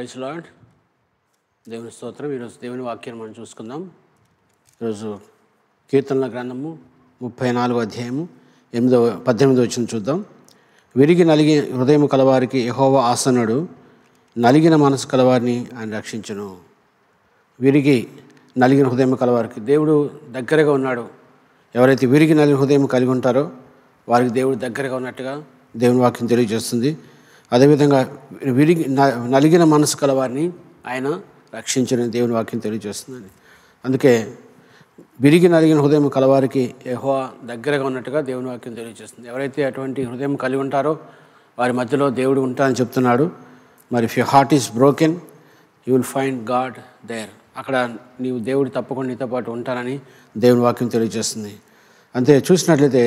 Praise lord. దేవుని స్తోత్రం. ఈరోజు దేవుని వాక్యాన్ని మనం చూసుకుందాం. ఈరోజు కీర్తనల గ్రంథము 34వ అధ్యాయము 18వ వచనం చూద్దాం. విరిగి నలిగి హృదయం కలవారికి యెహోవా ఆసనుడు, నలిగిన మనసు కలవారిని ఆయన రక్షించును. విరిగి నలిగిన హృదయం కలవారికి దేవుడు దగ్గరగా ఉన్నాడు. ఎవరైతే విరిగి నలిగిన హృదయం కలిగి ఉంటారో వారికి దేవుడు దగ్గరగా ఉన్నట్టుగా దేవుని వాక్యం తెలియజేస్తుంది. అదేవిధంగా విరిగి నలిగిన మనసు కలవారిని ఆయన రక్షించిన దేవుని వాక్యం తెలియజేస్తుందండి. అందుకే విరిగి నలిగిన హృదయం కలవారికి యెహోవా దగ్గరగా ఉన్నట్టుగా దేవుని వాక్యం తెలియజేస్తుంది. ఎవరైతే అటువంటి హృదయం కలిగి ఉంటారో వారి మధ్యలో దేవుడు ఉంటారని చెప్తున్నాడు. మరి if your heart is broken you will find God there. అక్కడ నీవు దేవుడు తప్పకుండా నీతో పాటు ఉంటానని దేవుని వాక్యం తెలియజేస్తుంది. అంతే చూసినట్లయితే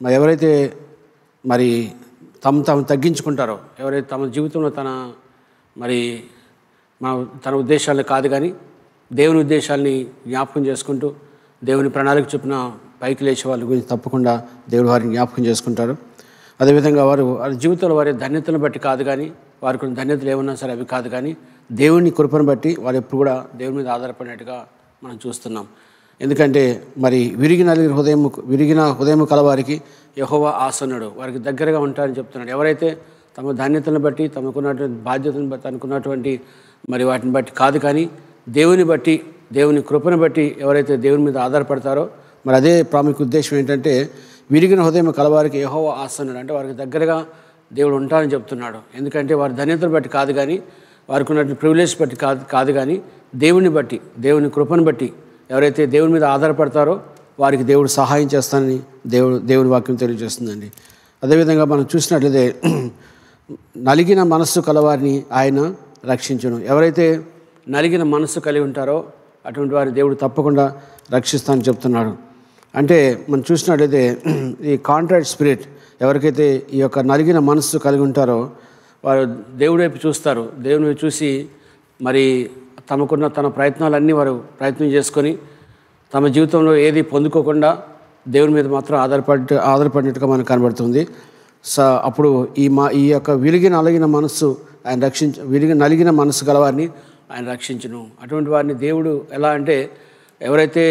మరి ఎవరైతే మరి తమ తగ్గించుకుంటారో, ఎవరైతే తమ జీవితంలో తన ఉద్దేశాలను కాదు కానీ దేవుని ఉద్దేశాలని జ్ఞాపకం చేసుకుంటూ దేవుని ప్రణాళిక చొప్పున పైకి లేచే వాళ్ళ గురించి తప్పకుండా దేవుడు వారిని జ్ఞాపకం చేసుకుంటారు. అదేవిధంగా వారి జీవితంలో వారి ధన్యతను బట్టి కాదు కానీ, వారికి కొన్ని ధన్యతలు ఏమన్నా సరే అవి కాదు కానీ దేవుని కృపను బట్టి వారు ఎప్పుడు కూడా దేవుని మీద ఆధారపడినట్టుగా మనం చూస్తున్నాం. ఎందుకంటే మరి విరిగిన హృదయం కలవారికి యెహోవా ఆసనుడు, వారికి దగ్గరగా ఉంటారని చెప్తున్నాడు. ఎవరైతే తమ ధాన్యతలను బట్టి, తమకున్నటువంటి బాధ్యతను బట్టి, తనకున్నటువంటి మరి వాటిని బట్టి కాదు కానీ దేవుని బట్టి, దేవుని కృపను బట్టి ఎవరైతే దేవుని మీద ఆధారపడతారో మరి అదే ప్రాముఖ్య ఉద్దేశం ఏంటంటే విరిగిన హృదయం కలవారికి యెహోవా ఆసనుడు, అంటే వారికి దగ్గరగా దేవుడు ఉంటారని చెప్తున్నాడు. ఎందుకంటే వారి ధన్యతను బట్టి కాదు కానీ, వారికి ఉన్నటువంటి ప్రివిలేజ్ బట్టి కాదు కానీ దేవుని బట్టి, దేవుని కృపను బట్టి ఎవరైతే దేవుని మీద ఆధారపడతారో వారికి దేవుడు సహాయం చేస్తానని దేవుని వాక్యం తెలియజేస్తుందండి. అదేవిధంగా మనం చూసినట్లయితే నలిగిన మనస్సు కలవారిని ఆయన రక్షించును. ఎవరైతే నలిగిన మనస్సు కలిగి ఉంటారో అటువంటి వారిని దేవుడు తప్పకుండా రక్షిస్తానని చెప్తున్నాడు. అంటే మనం చూసినట్లయితే ఈ కాంట్రాక్ట్ స్పిరిట్, ఎవరికైతే ఈ యొక్క నలిగిన మనస్సు కలిగి ఉంటారో వారు దేవుడి వైపు చూస్తారు. దేవుని వైపు చూసి మరి తమకున్న తన ప్రయత్నాలన్నీ వారు ప్రయత్నం చేసుకొని తమ జీవితంలో ఏది పొందుకోకుండా దేవుని మీద మాత్రం ఆధారపడినట్టుగా మనకు కనబడుతుంది. అప్పుడు ఈ యొక్క నలిగిన మనస్సు ఆయన నలిగిన మనస్సు గలవారిని ఆయన రక్షించును. అటువంటి వారిని దేవుడు ఎలా అంటే, ఎవరైతే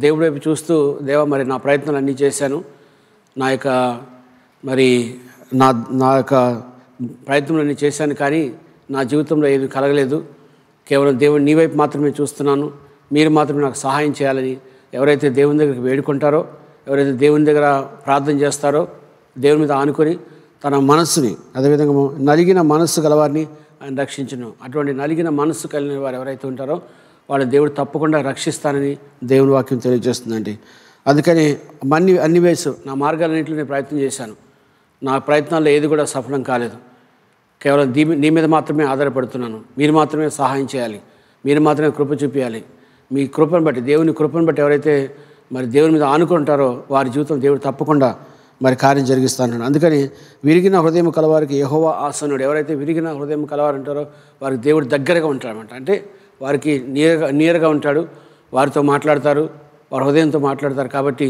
దేవుడి వైపు చూస్తూ దేవా మరి నా ప్రయత్నాలు అన్నీ చేశాను, నా యొక్క ప్రయత్నాలన్నీ చేశాను కానీ నా జీవితంలో ఏది కలగలేదు, కేవలం దేవుడు నీ వైపు మాత్రమే చూస్తున్నాను, మీరు మాత్రమే నాకు సహాయం చేయాలని ఎవరైతే దేవుని దగ్గరికి వేడుకుంటారో, ఎవరైతే దేవుని దగ్గర ప్రార్థన చేస్తారో, దేవుని మీద ఆనుకొని తన మనస్సుని, అదేవిధంగా నలిగిన మనస్సు గలవారిని ఆయన రక్షించును. అటువంటి నలిగిన మనస్సు కలిగిన వారు ఎవరైతే ఉంటారో వాళ్ళ దేవుడు తప్పకుండా రక్షిస్తానని దేవుని వాక్యం తెలియజేస్తుందండి. అందుకని అన్ని వేసు నా మార్గాలన్నింటిలో నేను ప్రయత్నం చేశాను, నా ప్రయత్నాల్లో ఏది కూడా సఫలం కాలేదు, కేవలం నీ మీద మాత్రమే ఆధారపడుతున్నాను, మీరు మాత్రమే సహాయం చేయాలి, మీరు మాత్రమే కృప చూపించాలి. మీ కృపను బట్టి, దేవుని కృపను బట్టి ఎవరైతే మరి దేవుని మీద ఆనుకుంటారో వారి జీవితం దేవుడు తప్పకుండా మరి కార్యం జరిగిస్తాను. అందుకని విరిగిన హృదయం కలవారికి యెహోవా ఆసనుడు, ఎవరైతే విరిగిన హృదయం కలవారు ఉంటారో వారికి దేవుడు దగ్గరగా ఉంటాడనమాట. అంటే వారికి నియర్గా ఉంటాడు, వారితో మాట్లాడతారు, వారి హృదయంతో మాట్లాడతారు. కాబట్టి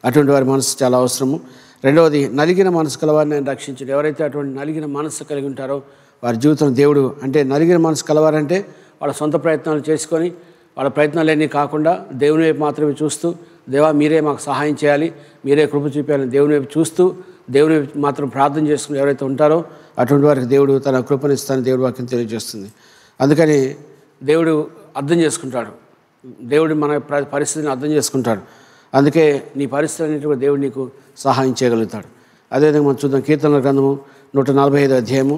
అటువంటి వారి మనసు చాలా అవసరము. రెండవది, నలిగిన మనసు కలవారిని ఆయన రక్షించడు. ఎవరైతే అటువంటి నలిగిన మనసు కలిగి ఉంటారో వారి జీవితం దేవుడు, అంటే నలిగిన మనసు కలవారంటే వాళ్ళ సొంత ప్రయత్నాలు చేసుకొని వాళ్ళ ప్రయత్నాలన్నీ కాకుండా దేవుని వైపు మాత్రమే చూస్తూ దేవా మీరే మాకు సహాయం చేయాలి, మీరే కృప చూపించాలని దేవుని వైపు చూస్తూ దేవుని వైపు మాత్రం ప్రార్థన చేసుకుని ఎవరైతే ఉంటారో అటువంటి వారికి దేవుడు తన కృపనిస్తానని దేవుడి వాక్యం తెలియజేస్తుంది. అందుకని దేవుడు అర్థం చేసుకుంటాడు, దేవుడు మన పరిస్థితిని అర్థం చేసుకుంటాడు. అందుకే నీ పరిస్థితి అన్నింటి కూడా దేవుడు నీకు సహాయం చేయగలుగుతాడు. అదేవిధంగా మనం చూద్దాం కీర్తనల గ్రంథము 145 అధ్యాయము,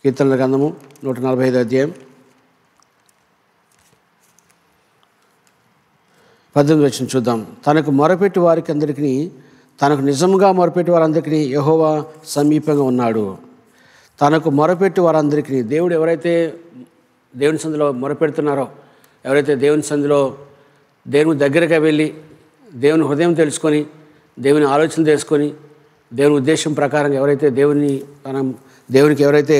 కీర్తనల గ్రంథము 145 అధ్యాయం 18వ వచనం చూద్దాం. తనకు మొరపెట్టి వారికి అందరికీ, తనకు నిజంగా మొరపెట్టి వారందరికీ యెహోవా సమీపంగా ఉన్నాడు. తనకు మొరపెట్టి వారందరికీ, దేవుడు ఎవరైతే దేవుని సంధిలో మొరపెడుతున్నారో, ఎవరైతే దేవుని సంధిలో దేవుని దగ్గరగా వెళ్ళి దేవుని హృదయం తెలుసుకొని దేవుని ఆలోచన తెలుసుకొని దేవుని ఉద్దేశం ప్రకారం ఎవరైతే దేవునికి ఎవరైతే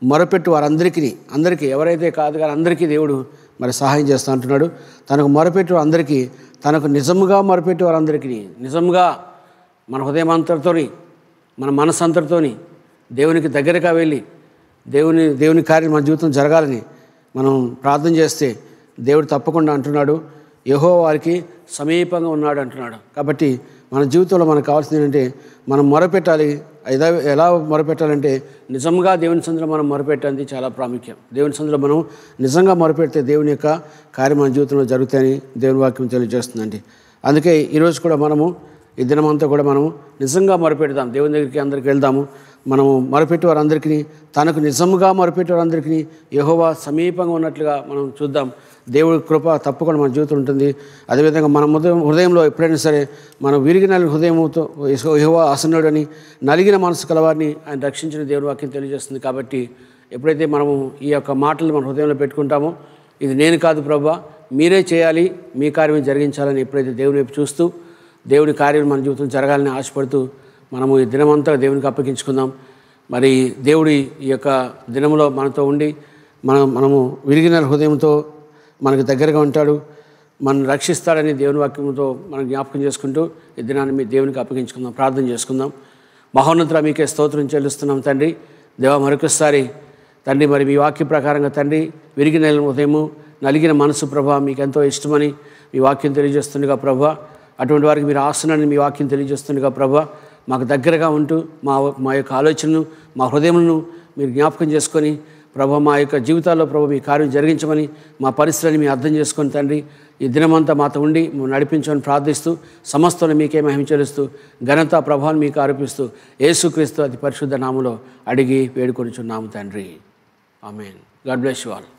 మొరపెట్టి అందరికీ ఎవరైతే కాదు కానీ అందరికీ దేవుడు మరి సహాయం చేస్తూ అంటున్నాడు. తనకు మొరపెట్టి అందరికీ, తనకు నిజంగా మొరపెట్టి వారందరికీ, నిజంగా మన హృదయమంతటితోని మన మనసంతటితోని దేవునికి దగ్గరగా వెళ్ళి దేవుని కార్యం మన జీవితం జరగాలని మనం ప్రార్థన చేస్తే దేవుడు తప్పకుండా అంటున్నాడు, యెహోవా వారికి సమీపంగా ఉన్నాడు అంటున్నాడు. కాబట్టి మన జీవితంలో మనకు కావాల్సింది ఏంటంటే మనం మొరపెట్టాలి. ఎలా మొరపెట్టాలంటే నిజంగా దేవుని సన్నిధిలో మనం మొరపెట్టేది చాలా ప్రాముఖ్యం. దేవుని సన్నిధిలో మనం నిజంగా మొరపెడితే దేవుని యొక్క కార్యం మన జీవితంలో జరుగుతాయని దేవుని వాక్యం తెలియజేస్తుందండి. అందుకే ఈరోజు కూడా మనము ఈ దినమంతా కూడా మనము నిజంగా మొరపెడదాం. దేవుని దగ్గరికి అందరికి వెళ్దాము. మనము మొరపెట్టే వారందరికీ, తనకు నిజంగా మొరపెట్టే వారందరికీ యెహోవా సమీపంగా ఉన్నట్లుగా మనం చూద్దాం. దేవుడి కృప తప్పకుండా మన జీవితం ఉంటుంది. అదేవిధంగా మన హృదయంలో ఎప్పుడైనా సరే మనం విరిగిన హృదయంతో యెహోవా ఆసన్నుడని, నలిగిన మనసు కలవారిని ఆయన రక్షించిన దేవుని వాక్యం తెలియజేస్తుంది. కాబట్టి ఎప్పుడైతే మనము ఈ యొక్క మాటలు మన హృదయంలో పెట్టుకుంటామో, ఇది నేను కాదు ప్రభువా, మీరే చేయాలి, మీ కార్యం జరిగించాలని ఎప్పుడైతే దేవుని వైపు చూస్తూ దేవుని కార్యం మన జీవితం జరగాలని ఆశపడుతూ మనము ఈ దినమంతా దేవునికి అప్పగించుకుందాం. మరి దేవుడి ఈ యొక్క దినంలో మనతో ఉండి మనము విరిగిన హృదయంతో మనకు దగ్గరగా ఉంటాడు, మనం రక్షిస్తాడని దేవుని వాక్యంతో మనం జ్ఞాపకం చేసుకుంటూ ఈ దినాన్ని మీ దేవునికి అప్పగించుకుందాం. ప్రార్థన చేసుకుందాం. మహోన్నతుడా, మీకే స్తోత్రం చెల్లిస్తున్నాం తండ్రి. దేవా, మరొకసారి తండ్రి, మరి మీ వాక్య ప్రకారంగా తండ్రి, విరిగిన హృదయము, నలిగిన మనసు ప్రభా మీకు ఎంతో ఇష్టమని మీ వాక్యం తెలియజేస్తుండగా ప్రభా, అటువంటి వారికి మీరు ఆసనాన్ని మీ వాక్యం తెలియజేస్తుండగా ప్రభా, మాకు దగ్గరగా ఉంటూ మా యొక్క ఆలోచనను, మా హృదయములను మీరు జ్ఞాపకం చేసుకొని ప్రభా, మా యొక్క జీవితాల్లో ప్రభా మీ కార్యం జరిగించమని, మా పరిస్థితులని మీరు అర్థం చేసుకొని తండ్రి, ఈ దినమంతా మాతో ఉండి నడిపించమని ప్రార్థిస్తూ సమస్తను మీకే మహిమ చెల్లిస్తూ ఘనత ప్రభావాన్ని మీకు ఆరోపిస్తూ యేసుక్రీస్తు అతి పరిశుద్ధ నామములో అడిగి వేడుకొనిచున్నాము తండ్రి. ఆమేన్. God bless you all.